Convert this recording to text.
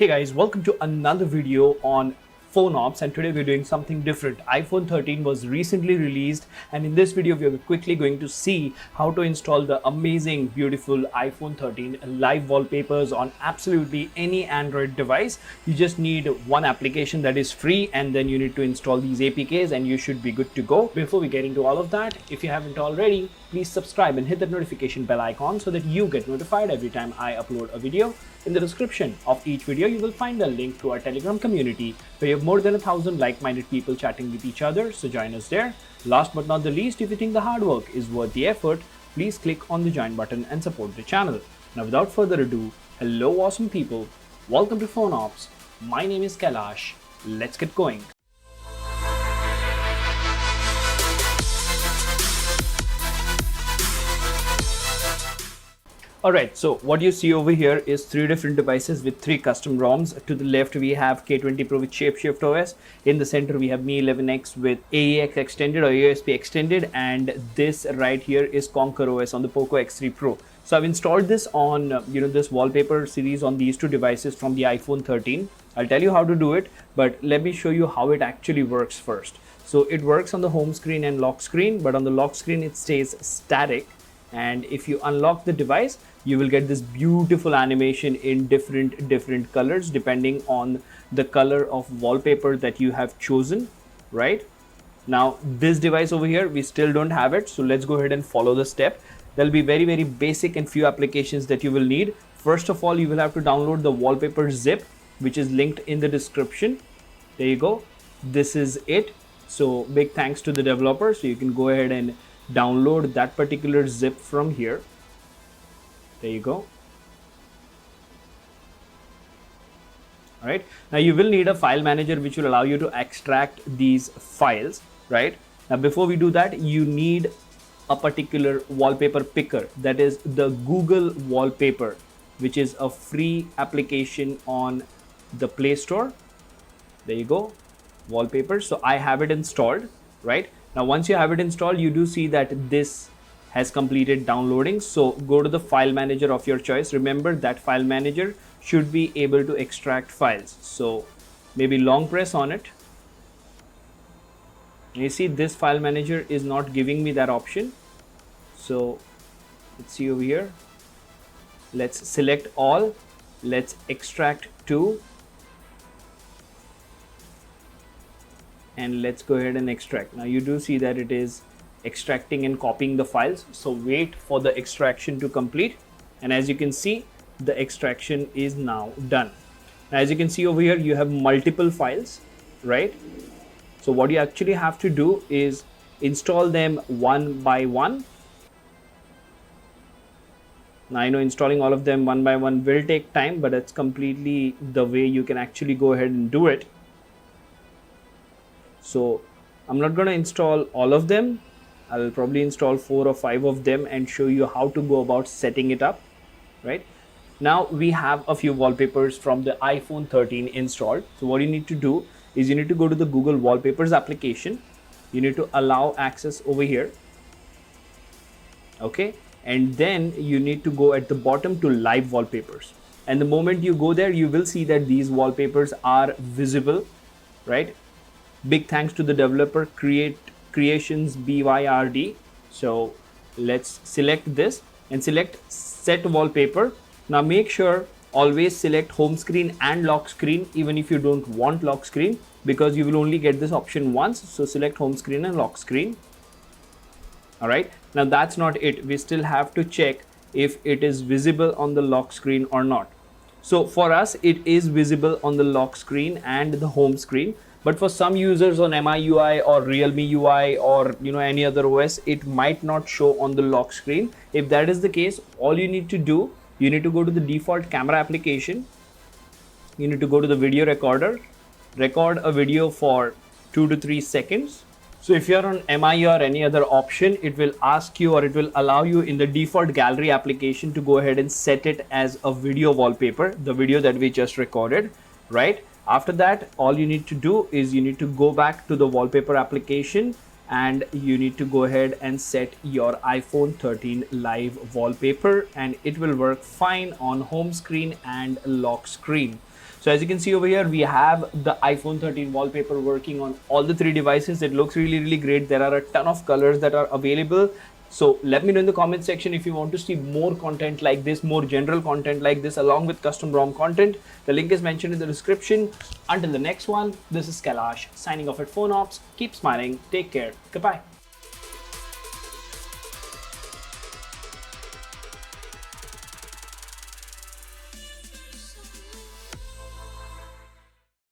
Hey guys, welcome to another video on PhoneOps, and today we're doing something different. iPhone 13 was recently released, and in this video we are quickly going to see how to install the amazing, beautiful iPhone 13 live wallpapers on absolutely any Android device. You just need one application that is free, and then you need to install these APKs and you should be good to go. Before we get into all of that, if you haven't already, please subscribe and hit that notification bell icon so that you get notified every time I upload a video. In the description of each video, you will find a link to our Telegram community where you have more than 1,000 like-minded people chatting with each other, so join us there. Last but not the least, if you think the hard work is worth the effort, please click on the join button and support the channel. Now without further ado, hello awesome people, welcome to PhoneOps. My name is Kailash. Let's get going. Alright, so what you see over here is three different devices with three custom ROMs. To the left we have K20 PRO with Shapeshift OS. In the center we have Mi 11X with AEX extended or AOSP extended, and this right here is Conquer OS on the POCO X3 Pro. So I've installed this on this wallpaper series on these two devices from the iPhone 13. I'll tell you how to do it, but let me show you how it actually works first. So it works on the home screen and lock screen, but on the lock screen it stays static. And if you unlock the device, you will get this beautiful animation in different colors depending on the color of wallpaper that you have chosen. Right now, this device over here, we still don't have it, so let's go ahead and follow the step. There'll be very basic and few applications that you will need. First of all, you will have to download the wallpaper zip, which is linked in the description. There you go, this is it. So big thanks to the developer. So you can go ahead and download that particular zip from here. There you go. All right, now you will need a file manager which will allow you to extract these files. Right now, before we do that, you need a particular wallpaper picker, that is the Google Wallpaper, which is a free application on the Play Store. There you go, Wallpaper. So I have it installed. Right now, once you have it installed, you do see that this has completed downloading. So go to the file manager of your choice. Remember that file manager should be able to extract files. So maybe long press on it. You see this file manager is not giving me that option. So let's see over here. Let's select all. Let's extract to. And let's go ahead and extract. Now you do see that it is extracting and copying the files, so wait for the extraction to complete. And as you can see, the extraction is now done. Now as you can see over here, you have multiple files, right? So what you actually have to do is install them one by one. Now I know installing all of them one by one will take time, but it's completely the way you can actually go ahead and do it. So I'm not going to install all of them. I'll probably install 4 or 5 of them and show you how to go about setting it up. Right now we have a few wallpapers from the iPhone 13 installed. So what you need to do is you need to go to the Google Wallpapers application. You need to allow access over here. Okay, and then you need to go at the bottom to live wallpapers. And the moment you go there, you will see that these wallpapers are visible. Right, big thanks to the developer Creations BYRD. So let's select this and select set wallpaper. Now make sure always select home screen and lock screen, even if you don't want lock screen, because you will only get this option once. So select home screen and lock screen. All right, now that's not it. We still have to check if it is visible on the lock screen or not. So for us, it is visible on the lock screen and the home screen. But for some users on MIUI or Realme UI or any other OS, it might not show on the lock screen. If that is the case, all you need to do, you need to go to the default camera application. You need to go to the video recorder, record a video for 2 to 3 seconds. So if you're on MI or any other option, it will ask you, or it will allow you in the default gallery application to go ahead and set it as a video wallpaper, the video that we just recorded. Right. After that, all you need to do is you need to go back to the wallpaper application and you need to go ahead and set your iPhone 13 live wallpaper, and it will work fine on home screen and lock screen. So as you can see over here, we have the iPhone 13 wallpaper working on all the 3 devices. It looks really, really great. There are a ton of colors that are available. So let me know in the comment section if you want to see more content like this, more general content like this, along with custom ROM content. The link is mentioned in the description. Until the next one, this is Kailash signing off at PhoneOps. Keep smiling. Take care. Goodbye.